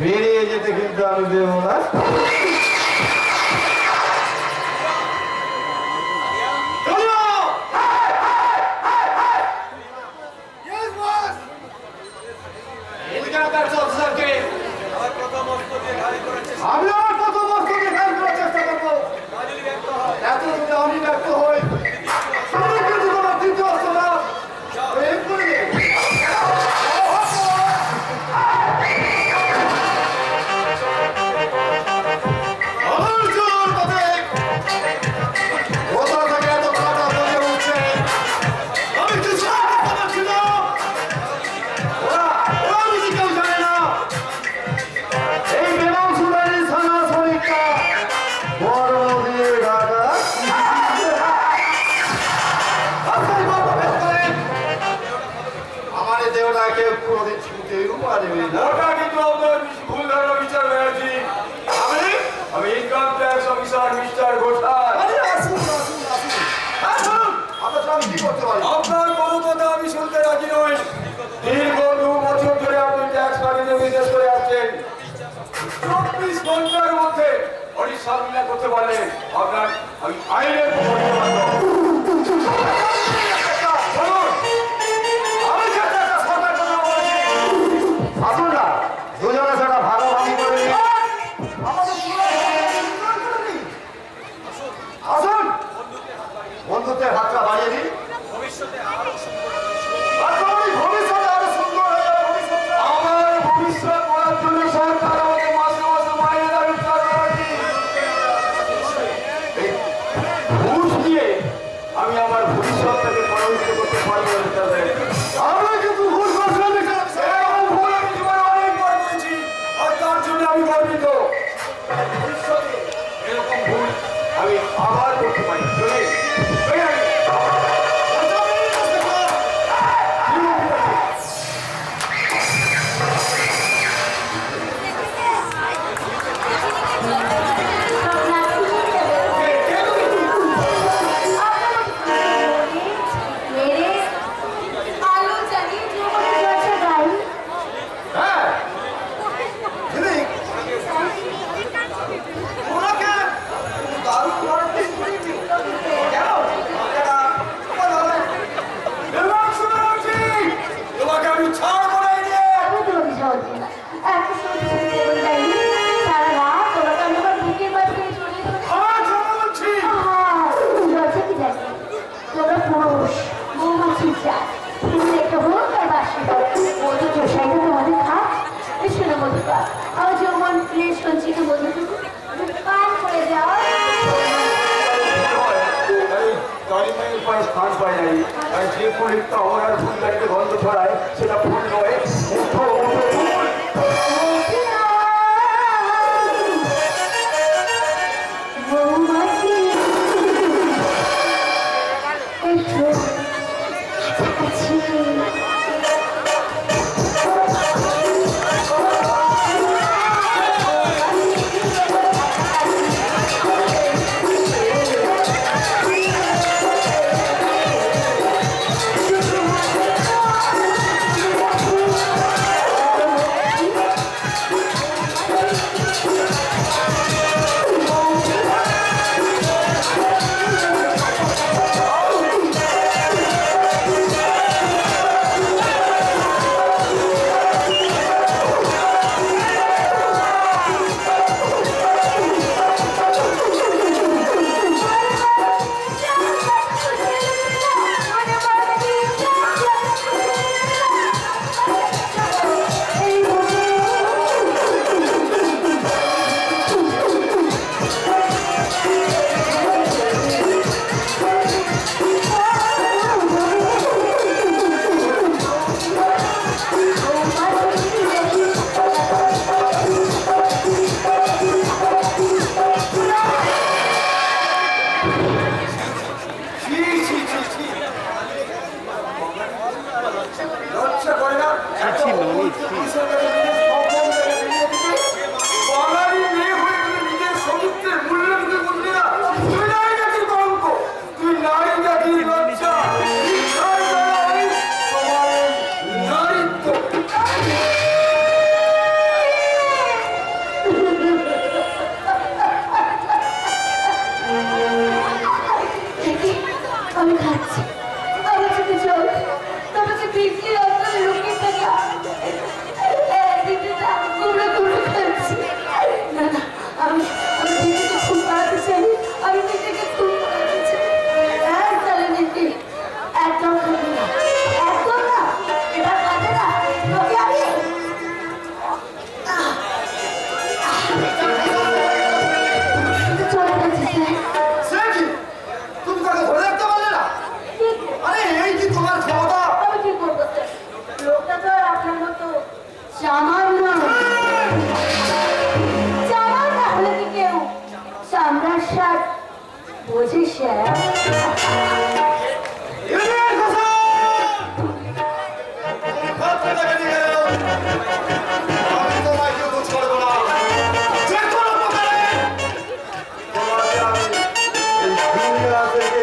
বেরিয়ে যেতে কিন্তু আমি দেবো না। আমি আর কত বস্তু দেখার চেষ্টা করবো, এত যদি আমি ব্যক্ত হই কিন্তু তোমার দ্বিতীয় অস্ত্র না আপনার কোনো কথা আমি শুনতে রাজি নই। দীর্ঘ 2 বছর ধরে আপনি ট্যাক্স বাড়িতে বিদেশ করে আসছেন। 24 ঘন্টার মধ্যে পরিচালনা করতে পারলে আপনার আমি আইনের বন্ধুত্বের হাতটা বাড়িয়ে দিন। ভবিষ্যতে আরো সুন্দর হয়ে যাবে। আমার ভবিষ্যৎ করার জন্য সরকার আমাকে মাসে মাসে মাইনে দাবি ঘুষ দিয়ে আমি আমার ভবিষ্যৎটাকে প্রভাবিত করতে পারবো। আমরা কিন্তু ভুল অনেকবার করেছি আর তার জন্য আমি গর্বিত। ভবিষ্যতে এরকম ভুল আমি আবার করতে পারি। অরিমের পায়ে স্থান পায় নাই। আর যে ফুল একটু অমরার ফুল গাড়িতে গন্ধ ছড়ায় সেটা ফুল নয়, উঠো উঠো ফুল। লজ্জা করে না? বাঙালি মেয়ে হয়ে তুমি নিজের সতীত্বের মূল্য দিতে বুঝলি না? তুই নারী জাতির কলঙ্ক, তুই নারী জাতির লজ্জা, তোমার নারীত্ব। আমি খাচ্ছি, আমার চোখে জল, তোমাকে বিজলি অন্তরে লুকিয়ে থাকা কুমড়ো কুমড়ো খাচ্ছি। না না, আমি আমি নিজেকে খুব বাড়াতে চাই, আমি নিজেকে খুব বাড়াতে চাই। হ্যাঁ তাহলে নিজে একদম খাবি না, একদম না, এটা খাবে না, তোকে আমি চলে গেছি স্যার। সে কি? তুমি তাকে ধরে রাখতে পারলে না? আরে এই কি তোমার ক্ষমতা? আমি কি করবো স্যার? লোকটা তো আর আপনার মতো সামান্য সামান্য হলে কি কেউ সামরার সাথ বোঝে স্যার? ইউনিয়ন ঘোষণা! পত্রিকাকে নিয়ে এলো। আমি তোমায় কেউ দোষ করবো না। যে কোনো প্রকারে তোমাকে আমি এই দুনিয়া থেকে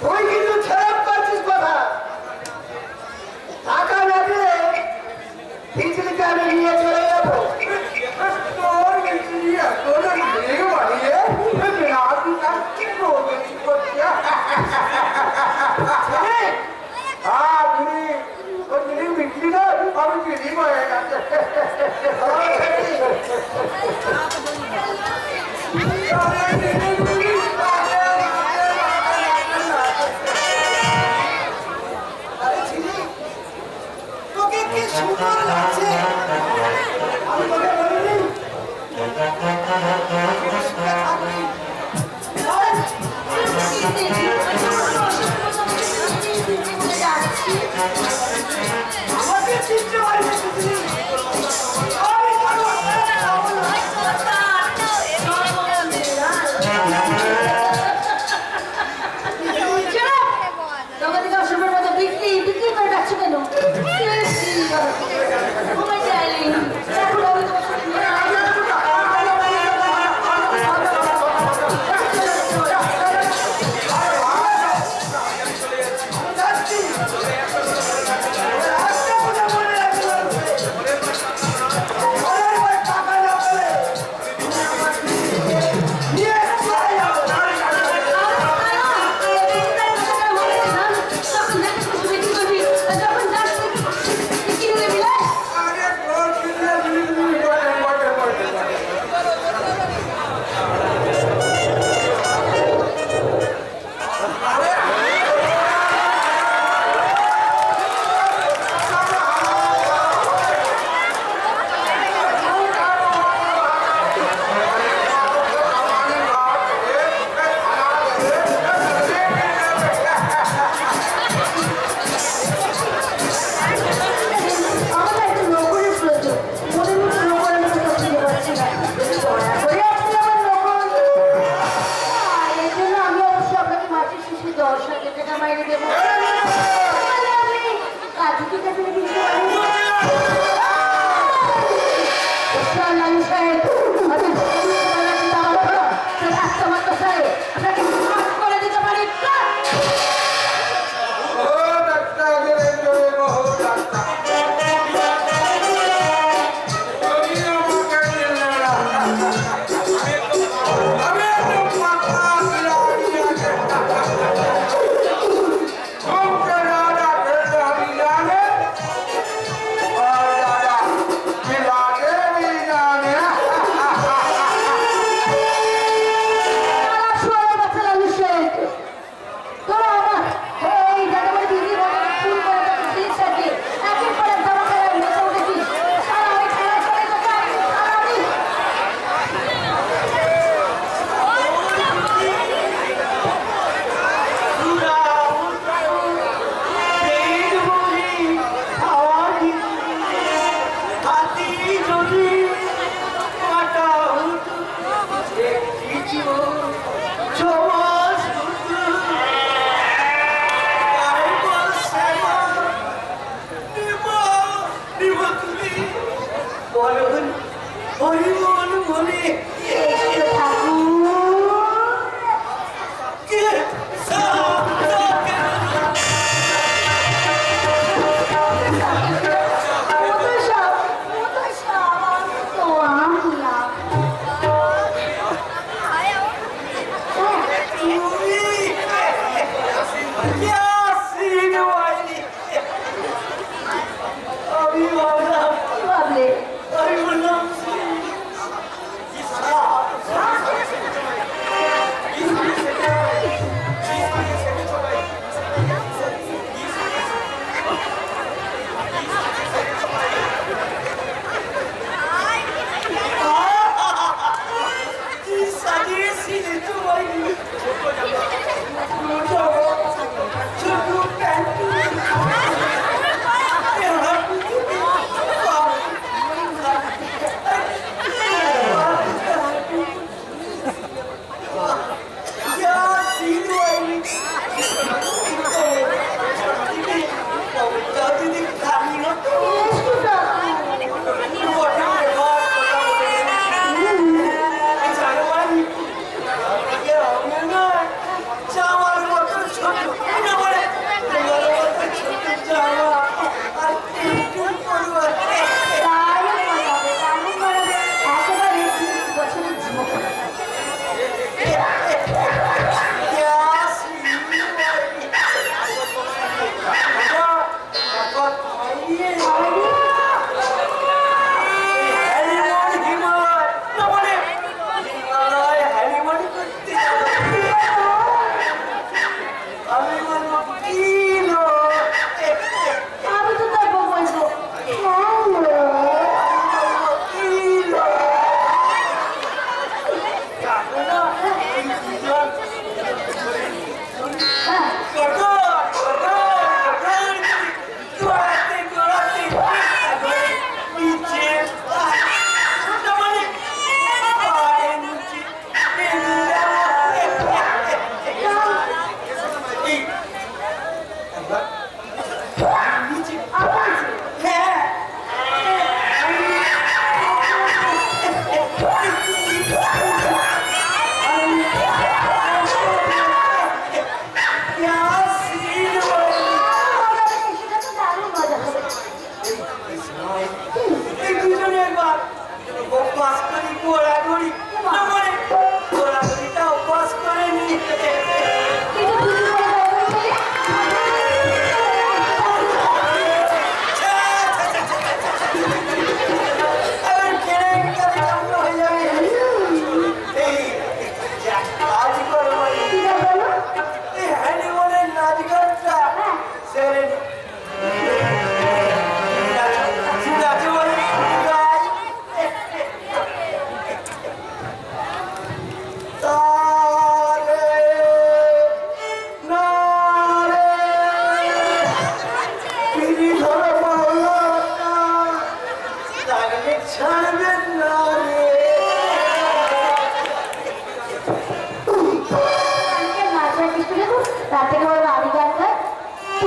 তুই কিন্তু খারাপ করছিস কথা। টাকা না দিলে বিজলিকে আমি নিয়ে চলে যাবো। তোর নিয়ে তোর লেগে বাড়িয়ে আপনি তার কি করবেন? তুমি বিক্রি না, আমি বিক্রি হয়ে গেছে। তোকে কি সুন্দর লাগছে! আমি তোকে বলিনি? আমাকে চিনতে পারিস তুই? আমি কারো তোমাদের অসমের মতো বিক্রি যাচ্ছ কেন? আমার ডার্লিং, এখন আমি তোমার সাথে নিয়ে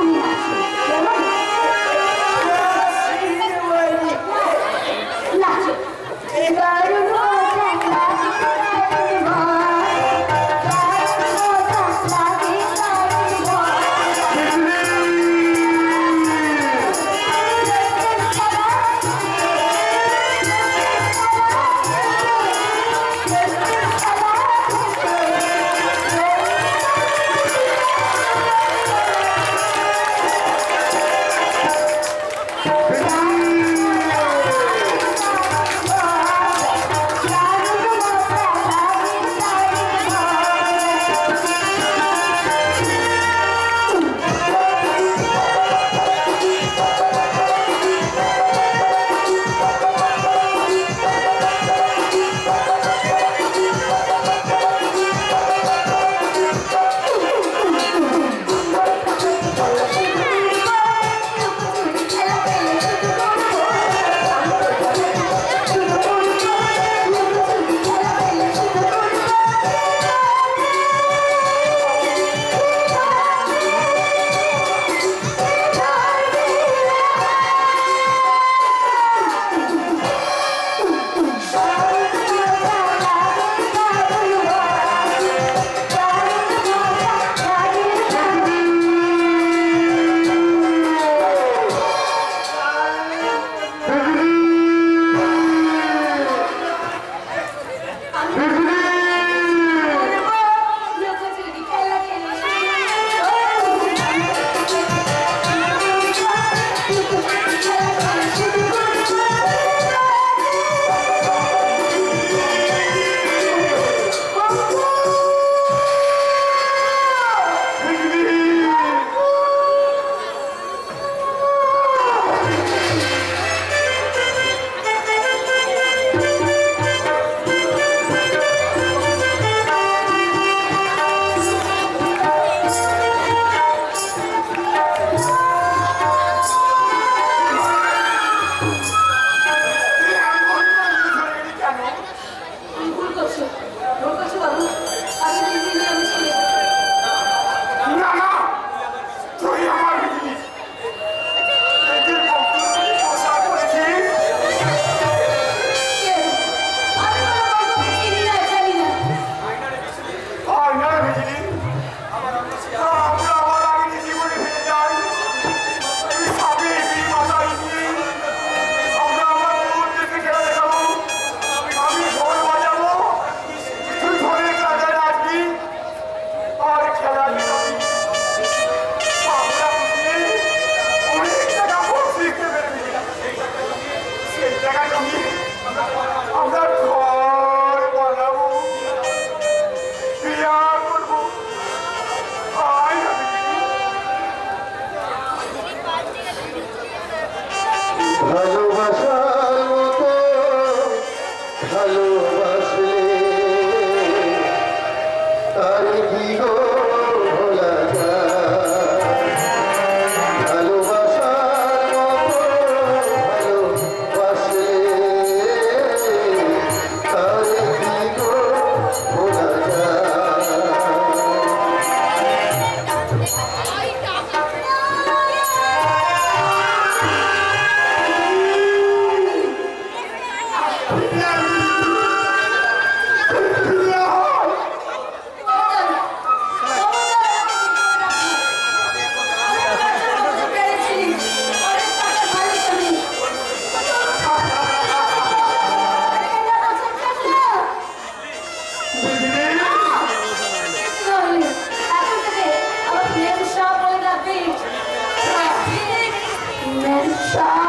তুমি আছো কেমন নাচো দারুণ মজা লাগে দারুণ মজা লাগে ভালোবাসার মতো ভালোবাসলে আর কি গো ভোলা যায় ভালোবাসার মতো ভালোবাসলে আর কি গো ভোলা যায় Mensa